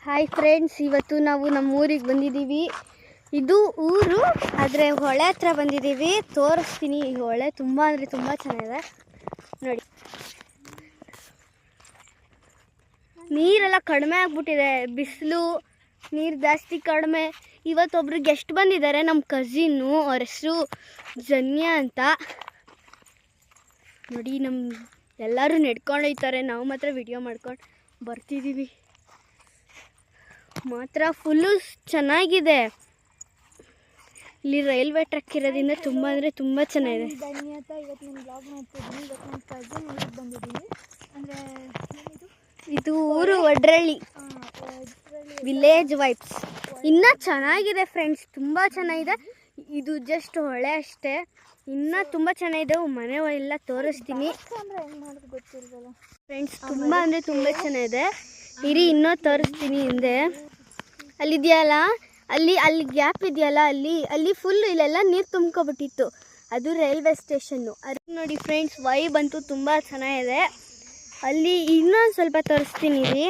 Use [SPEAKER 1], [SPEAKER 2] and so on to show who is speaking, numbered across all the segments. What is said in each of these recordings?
[SPEAKER 1] Hi friends, ಇವತ್ತು ನಾವು ನಮ್ಮ ಊರಿಗೆ ಬಂದಿದ್ದೀವಿ. ಇದು ಊರು, ಆದರೆ ಹೊಳೆ ಹತ್ರ ಬಂದಿದ್ದೀವಿ. ತೋರಿಸ್ತೀನಿ. ಈ ಹೊಳೆ ತುಂಬ ಅಂದರೆ ತುಂಬ ಚೆನ್ನಾಗಿದೆ ನೋಡಿ. ನೀರೆಲ್ಲ ಕಡಿಮೆ ಆಗ್ಬಿಟ್ಟಿದೆ, ಬಿಸಿಲು, ನೀರು ಜಾಸ್ತಿ ಕಡಿಮೆ. ಇವತ್ತೊಬ್ರು ಗೆಸ್ಟ್ ಬಂದಿದ್ದಾರೆ, ನಮ್ಮ ಕಸಿನ್ನು. ಅವ್ರ ಹೆಸರು ಜನ್ಯ ಅಂತ ನೋಡಿ. ಎಲ್ಲರೂ ನೆಡ್ಕೊಂಡು ಹೋಗ್ತಾರೆ, ನಾವು ಮಾತ್ರ ವಿಡಿಯೋ ಮಾಡ್ಕೊಂಡು ಬರ್ತಿದ್ದೀವಿ. ಮಾತ್ರ ಫುಲ್ಲು ಚೆನ್ನಾಗಿದೆ. ಇಲ್ಲಿ ರೈಲ್ವೆ ಟ್ರ್ಯಾಕ್ ಇರೋದ್ರಿಂದ ತುಂಬ ಅಂದರೆ ತುಂಬ ಚೆನ್ನಾಗಿದೆ.
[SPEAKER 2] ಇವತ್ತು ನಾನು ಬ್ಲಾಗ್ ಮಾಡ್ತಿದ್ದೀನಿ. ಇವತ್ತು ನನ್ನ ಕಸಿನ್ ಊರಿಗೆ ಬಂದಿದ್ದೀನಿ. ಅಂದರೆ
[SPEAKER 1] ಇದು ಊರು ವಡ್ರಳ್ಳಿ, ವಿಲೇಜ್ ವೈಬ್ಸ್. ಇನ್ನೂ ಚೆನ್ನಾಗಿದೆ ಫ್ರೆಂಡ್ಸ್, ತುಂಬ ಚೆನ್ನಾಗಿದೆ. ಇದು ಜಸ್ಟ್ ಹೊಳೆ ಅಷ್ಟೇ, ಇನ್ನೂ ತುಂಬ ಚೆನ್ನಾಗಿದೆ. ಮನೆ ಎಲ್ಲ ತೋರಿಸ್ತೀನಿ ಫ್ರೆಂಡ್ಸ್. ತುಂಬ ಅಂದರೆ ತುಂಬ ಚೆನ್ನಾಗಿದೆ. ಇರಿ ಇನ್ನೂ ತೋರಿಸ್ತೀನಿ ಹಿಂದೆ. ಅಲ್ಲಿದೆಯಲ್ಲ, ಅಲ್ಲಿ ಗ್ಯಾಪ್ ಇದೆಯಲ್ಲ, ಅಲ್ಲಿ ಫುಲ್ಲು ಇಲ್ಲೆಲ್ಲ ನೀರು ತುಂಬ್ಕೊಬಿಟ್ಟಿತ್ತು. ಅದು ರೈಲ್ವೆ ಸ್ಟೇಷನ್ನು. ಅದು ನೋಡಿ ಫ್ರೆಂಡ್ಸ್, ವೈಬ್ ಅಂತೂ ತುಂಬ ಚೆನ್ನಾಗಿದೆ. ಅಲ್ಲಿ ಇನ್ನೊಂದು ಸ್ವಲ್ಪ ತೋರಿಸ್ತೀನಿ ರೀ.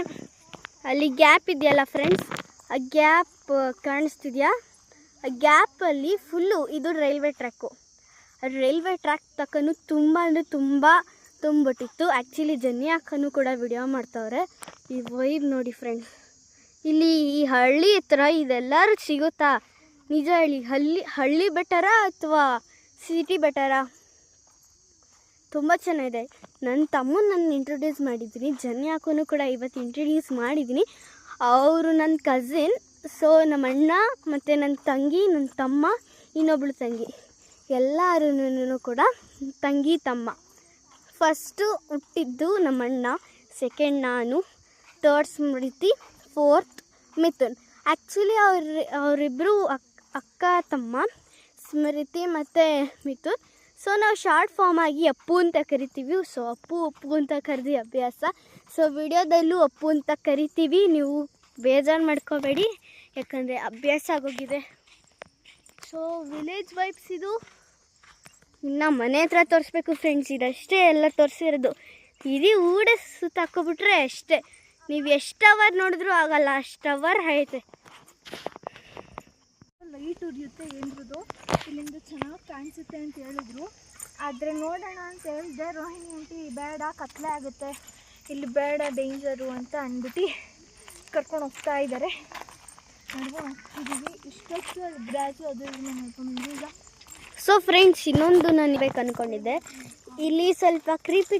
[SPEAKER 1] ಅಲ್ಲಿ ಗ್ಯಾಪ್ ಇದೆಯಲ್ಲ ಫ್ರೆಂಡ್ಸ್, ಆ ಗ್ಯಾಪ್ ಕಾಣಿಸ್ತಿದೆಯಾ? ಆ ಗ್ಯಾಪಲ್ಲಿ ಫುಲ್ಲು ಇದು ರೈಲ್ವೆ ಟ್ರ್ಯಾಕು. ರೈಲ್ವೆ ಟ್ರ್ಯಾಕ್ ತಕ್ಕನು ತುಂಬ ಅಂದರೆ ತುಂಬ ತುಂಬಿಟ್ಟಿತ್ತು. ಆ್ಯಕ್ಚುಲಿ ಜನ್ನಿ ಅಕ್ಕನೂ ಕೂಡ ವಿಡಿಯೋ ಮಾಡ್ತಾವ್ರೆ. ಈ ವೈಬ್ ನೋಡಿ ಫ್ರೆಂಡ್ಸ್. ಇಲ್ಲಿ ಈ ಹಳ್ಳಿ ಹತ್ರ ಇದೆಲ್ಲರೂ ಸಿಗುತ್ತಾ? ನಿಜ ಹೇಳಿ, ಹಳ್ಳಿ ಬೆಟರಾ ಅಥವಾ ಸಿಟಿ ಬೆಟರಾ? ತುಂಬ ಚೆನ್ನಾಗಿದೆ. ನನ್ನ ತಮ್ಮನ ನಾನು ಇಂಟ್ರೊಡ್ಯೂಸ್ ಮಾಡಿದ್ದೀನಿ, ಜನ್ನಿ ಅಕ್ಕನೂ ಕೂಡ ಇವತ್ತು ಇಂಟ್ರೊಡ್ಯೂಸ್ ಮಾಡಿದ್ದೀನಿ. ಅವರು ನನ್ನ ಕಸಿನ್. ಸೊ ನಮ್ಮ ಅಣ್ಣ ಮತ್ತು ನನ್ನ ತಂಗಿ, ನನ್ನ ತಮ್ಮ, ಇನ್ನೊಬ್ಳು ತಂಗಿ, ಎಲ್ಲರೂ ಕೂಡ ತಂಗಿ ತಮ್ಮ. ಫಸ್ಟು ಹುಟ್ಟಿದ್ದು ನಮ್ಮಣ್ಣ, ಸೆಕೆಂಡ್ ನಾನು, ಥರ್ಡ್ ಸ್ಮೃತಿ, ಫೋರ್ತ್ ಮಿಥುನ್. ಆ್ಯಕ್ಚುಲಿ ಅವರಿಬ್ಬರು ಅಕ್ಕ ತಮ್ಮ, ಸ್ಮೃತಿ ಮತ್ತು ಮಿಥುನ್. ಸೊ ನಾವು ಶಾರ್ಟ್ ಫಾರ್ಮ್ ಆಗಿ ಅಪ್ಪು ಅಂತ ಕರಿತೀವಿ. ಸೊ ಅಪ್ಪು ಅಂತ ಕರೆದು ಅಭ್ಯಾಸ. ಸೊ ವಿಡಿಯೋದಲ್ಲೂ ಅಪ್ಪು ಅಂತ ಕರಿತೀವಿ, ನೀವು ಬೇಜಾರು ಮಾಡ್ಕೋಬೇಡಿ, ಯಾಕಂದರೆ ಅಭ್ಯಾಸ ಆಗೋಗಿದೆ. ಸೊ ವಿಲೇಜ್ ವೈಬ್ಸ್ ಇದು. ಇನ್ನು ಮನೆ ಹತ್ರ ತೋರಿಸ್ಬೇಕು ಫ್ರೆಂಡ್ಸ್, ಇದಷ್ಟೇ ಎಲ್ಲ ತೋರಿಸಿರೋದು. ಇಡೀ ಊಡೆ ಸುತ್ತ ಹಾಕ್ಕೊಬಿಟ್ರೆ ಅಷ್ಟೇ, ನೀವು ಎಷ್ಟು ಅವರ್ ನೋಡಿದ್ರೂ ಆಗಲ್ಲ, ಅಷ್ಟು ಅವರ್ ಐತೆ.
[SPEAKER 2] ಲೈಟ್ ಉರಿಯುತ್ತೆ ಏನ್ರದು, ಇಲ್ಲಿಂದ ಚೆನ್ನಾಗಿ ಕಾಣಿಸುತ್ತೆ ಅಂತ ಹೇಳಿದ್ರು. ಆದರೆ ನೋಡೋಣ ಅಂತ ಹೇಳಿದೆ. ರೋಹಿಣಿ ಆಂಟಿ ಬೇಡ, ಕತ್ಲೆ ಆಗುತ್ತೆ ಇಲ್ಲಿ, ಬೇಡ ಡೇಂಜರು ಅಂತ ಅಂದ್ಬಿಟ್ಟು ಕರ್ಕೊಂಡು ಹೋಗ್ತಾ ಇದ್ದಾರೆ. ನಡ್ಕೊಂಡು ಹೋಗ್ತಿದ್ದೀವಿ. ಇಷ್ಟೊತ್ತು ಬ್ರಾಜು ಅದು ನೋಡ್ಕೊಂಡು ಈಗ.
[SPEAKER 1] ಸೊ ಫ್ರೆಂಡ್ಸ್, ಇನ್ನೊಂದು ನಾನು ಬೇಕು ಅಂದ್ಕೊಂಡಿದ್ದೆ. ಇಲ್ಲಿ ಸ್ವಲ್ಪ ಕ್ರೀಪಿ